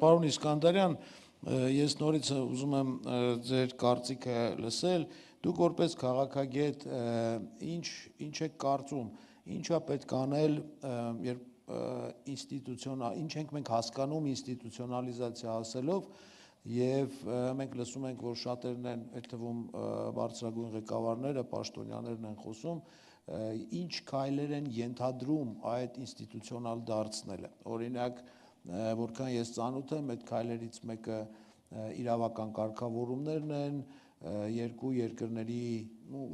պարոն Իսկանդարյան, ես նորից ուզում եմ ձեր կարծիքը լսել, դուք որպես քաղաքագետ ինչ եք կարծում, ինչա պետք անել, երբ ինչ ենք մենք հասկանում ինստիտուցիոնալիզացիա ասելով, եւ մենք լսում ենք, որ շատերն են, այդ թվում բարձրագույն ղեկավարները, պաշտոնյաներն են խոսում, ինչ քայլեր են ենթադրում այդ ինստիտուցիոնալ դարձնելը։ Օրինակ, որքան ես ծանոթ եմ, այդ քայլերից մեկը իրավական կարգավորումներն են, երկու երկրների,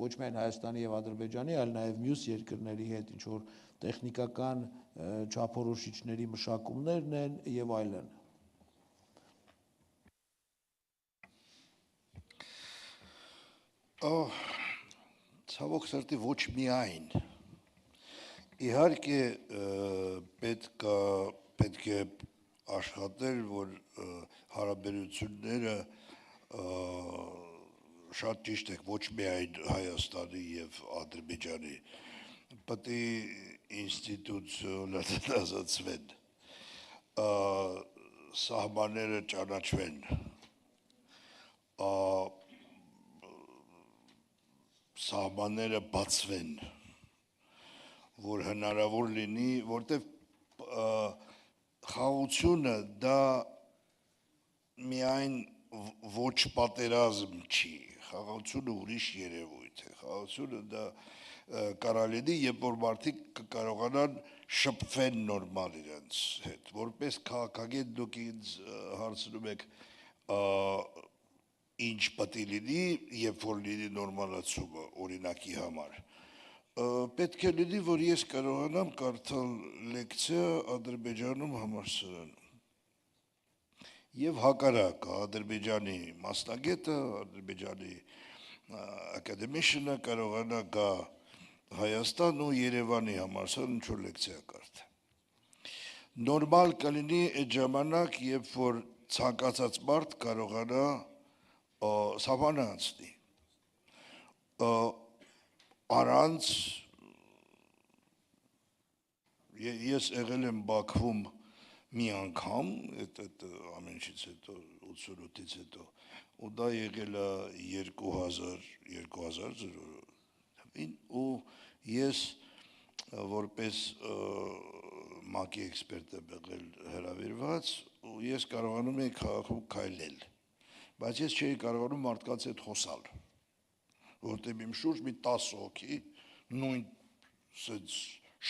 ոչ միայն Հայաստանի եւ Ադրբեջանի, այլ նաեւ մյուս երկրների հետ ինչ որ տեխնիկական չափորոշիչների մշակումներն են եւ այլն։ Ցավոք սրտի ոչ միայն։ Իհարկե պետք է աշխատել, որ հարաբերությունները շատ ճիշտ եք, ոչ միայն Հայաստանի եւ Ադրբեջանի, պետք է ինստիտուցիոնալիզացվեն, սահմանները ճանաչվեն, սահմանները բացվեն, որ հնարավոր լինի, որտեվ խաղաղությունը դա միայն ոչ պատերազմ չի, խաղաղությունը ուրիշ երևույթ է, խաղաղությունը դա կարա լինի, երբ որ մարդիկ կարողանան շփվեն նորմալ իրենց հետ, որպես քաղաքագետ դուք ինձ հարցնում եք ինչ պետք է լինի, երբ որ լինի նորմալացումը օրինակի համար։ Պետք է լինի, որ ես կարողանամ կարդալ լեկցիա Ադրբեջանում համալսարանում։ Եվ հակառակ Ադրբեջանի մասնագետը, Ադրբեջանի ակադեմիշնը կարողանա գա Հայաստան ու Երևանի համալսարան ինչ-որ լեկցիա կարդա։ Նորմալ կլինի այդ ժամանակ, երբ որ ցանկացած մարդ կարողանա սահմանը անցնի, առանց ես եղել եմ Բաքվում մի անգամ, այդ ամենից հետո 88-ից հետո, ու դա եղել է 2000 ու ես որպես ՄԱԿ-ի էքսպերտ եմ եղել հրավիրված, ու ես կարողանում էի քաղաքում քայլել, բայց ես չէի կարողանում մարդկանց հետ խոսալ, որտեղ իմ շուրջ մի 10 հոգի նույն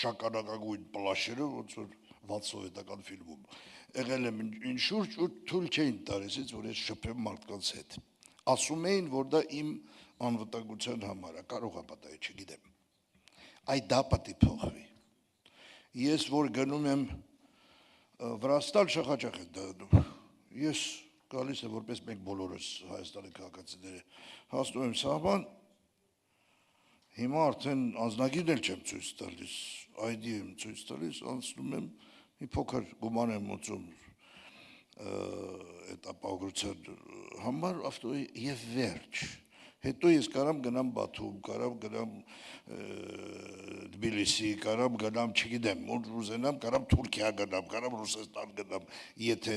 շագանակագույն պլաշերով, ոնց որ 60 սովետական ֆիլմում, եղել եմ ինձ շուրջ ու թույլ չէին տալիս, որ ես շփեմ մարդկանց հետ։ Ասում էին, որ դա իմ անվտանգության համար է, կարող է պատահի, չգիտեմ։ Այդ դա պետք է փոխվի։ Ես որ գնում եմ Վրաստան, շախաճախ եմ դնում։ Ես գալիս եմ, որպես մենք բոլորս Հայաստանի քաղաքացիները, հասնում եմ սահման, հիմա արդեն անձնագիրն էլ չեմ ցույց տալիս, ID եմ ցույց տալիս, անցնում եմ, մի փոքր գուման եմ մոծում այդ ապահովության համար ավտոյի եւ վերջ։ Հետո ես կարամ գնամ Բաթում, կարամ գնամ Թբիլիսի, կարամ գնամ, չգիտեմ, ուր ուզենամ, կարամ Թուրքիա գնամ, կարամ Ռուսաստան գնամ, եթե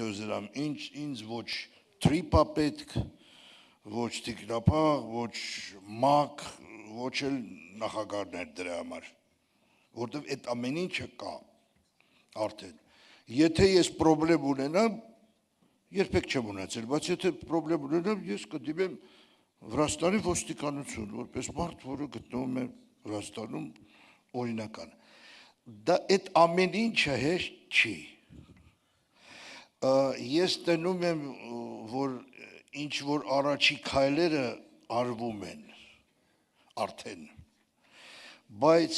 ուզենամ, ինձ ոչ թրիպա պետք, ոչ տիկնապահ, ոչ ՄԱԿ, ոչ էլ նախագահներ դրա համար, որտեվ այդ ամեն ինչը կա արդեն։ Եթե ես պրոբլեմ ունենամ, երբեք չեմ ունեցել, բայց եթե պրոբլեմ ունենամ, ես կդիմեմ Վրաստանի ոստիկանություն, որպես մարդ, որը գտնվում է Վրաստանում օրինական։ Դա այդ ամեն ինչը հեշտ չի։ Ես տնում եմ, որ ինչ որ առաջի քայլերը արվում են արդեն, բայց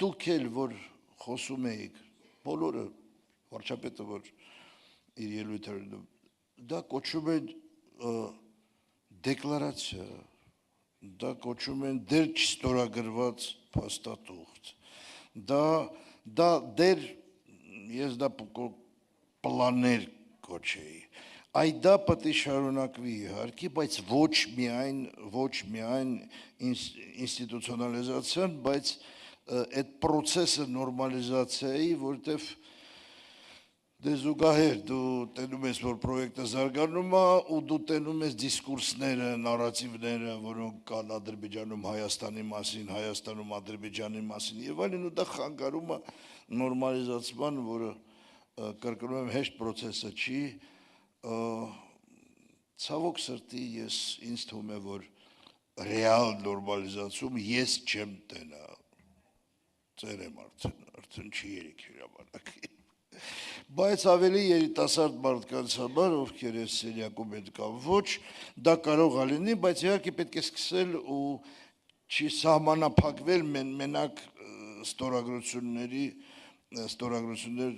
դուք էլ որ խոսում եք, բոլորը վարչապետը, որ իր ելույթներում, դա կոչում են դեկլարացիա, դա կոչում են դեռ չստորագրված փաստաթուղթ, դա դեռ ես դա պլաներ կոչեի, այդ դա պետք է շարունակվի իհարկե, բայց ոչ միայն ինստիտուցիոնալիզացիան, բայց այդ process-ը նորմալիզացիայի, որտեվ Դե զուգահեռ դու տենում ես, որ պրոյեկտը զարգանում է ու դու տենում ես դիսկուրսները, նարատիվները, որոնք կան Ադրբեջանում Հայաստանի մասին, Հայաստանում Ադրբեջանի մասին եւ այլն, ու դա խանգարում է նորմալիզացման, որը կրկնում եմ հեշտ process-ը չի, ցավոք սրտի ինձ թվում է, որ ռեալ նորմալիզացում ես չեմ տենա, ծեր եմ արդեն չի երեք հրապարակի, բայց ավելի երիտասարդ մարդկանց համար, ովքեր ես սենյակում են կամ ոչ, դա կարող է լինի, բայց իհարկե պետք է սկսել ու չի սահմանափակվել մենակ ստորագրություններ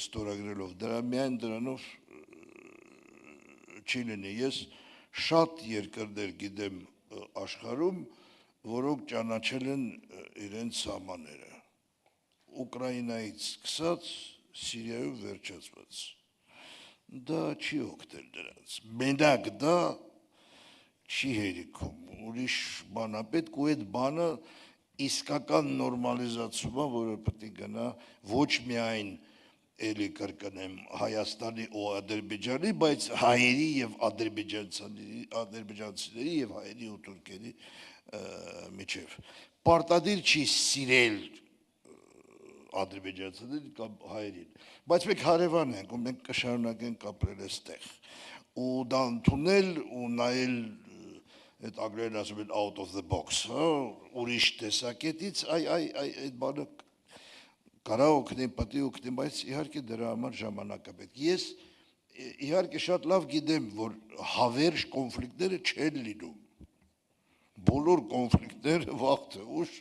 ստորագրելով, դրա միայն դրանով չի լինի, ես շատ երկրներ գիտեմ աշխարհում, որոնք ճանաչել են իրենց սահմանները, Ուկրաինայից սկսած, Սիրիայով վերջացված, դա չի օգնել դրանց, մենակ դա չի հերիքում, ուրիշ բան է պետք ու այդ բանը իսկական նորմալիզացումը, որը պետք է գնա ոչ միայն էլի կրկնեմ Հայաստանի ու Ադրբեջանի, բայց հայերի եւ ադրբեջանցիների եւ հայերի ու թուրքերի միջև պարտադիր չի սիրել ադրբեջանցիներին կամ հայերին, բայց մենք հարևան ենք ու մենք կշարունակենք ապրել այստեղ ու դա ընդունել ու նայել այդ անգլերեն ասում են out of the box, ուրիշ տեսակետից, այդ բանը կարա օգնի, պետք է օգնի, բայց իհարկե դրա համար ժամանակ է պետք։ Ես իհարկե շատ լավ գիտեմ, որ հավերժ կոնֆլիկտները չեն լինում։ Բոլոր կոնֆլիկտները վաղ թե ուշ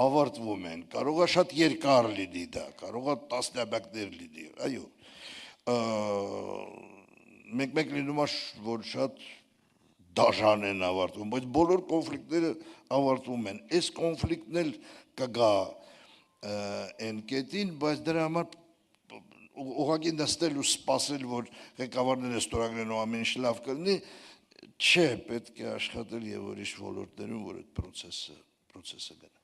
ավարտվում են։ Կարող է շատ երկար լինի դա, կարող է տասնամյակներ լինի, այո։ Մեկ լինում է, որ շատ դաժան են ավարտվում, բայց բոլոր կոնֆլիկտները ավարտվում են։ Այս կոնֆլիկտն էլ կգա այն կետին, բայց դրա համար ուղղակի նստել ու սպասել, որ ղեկավարները ստորագրեն ու ամեն ինչ լավ կլինի, չէ, պետք է աշխատել եւ ուրիշ ոլորտներում, որ այդ process-ը գնա։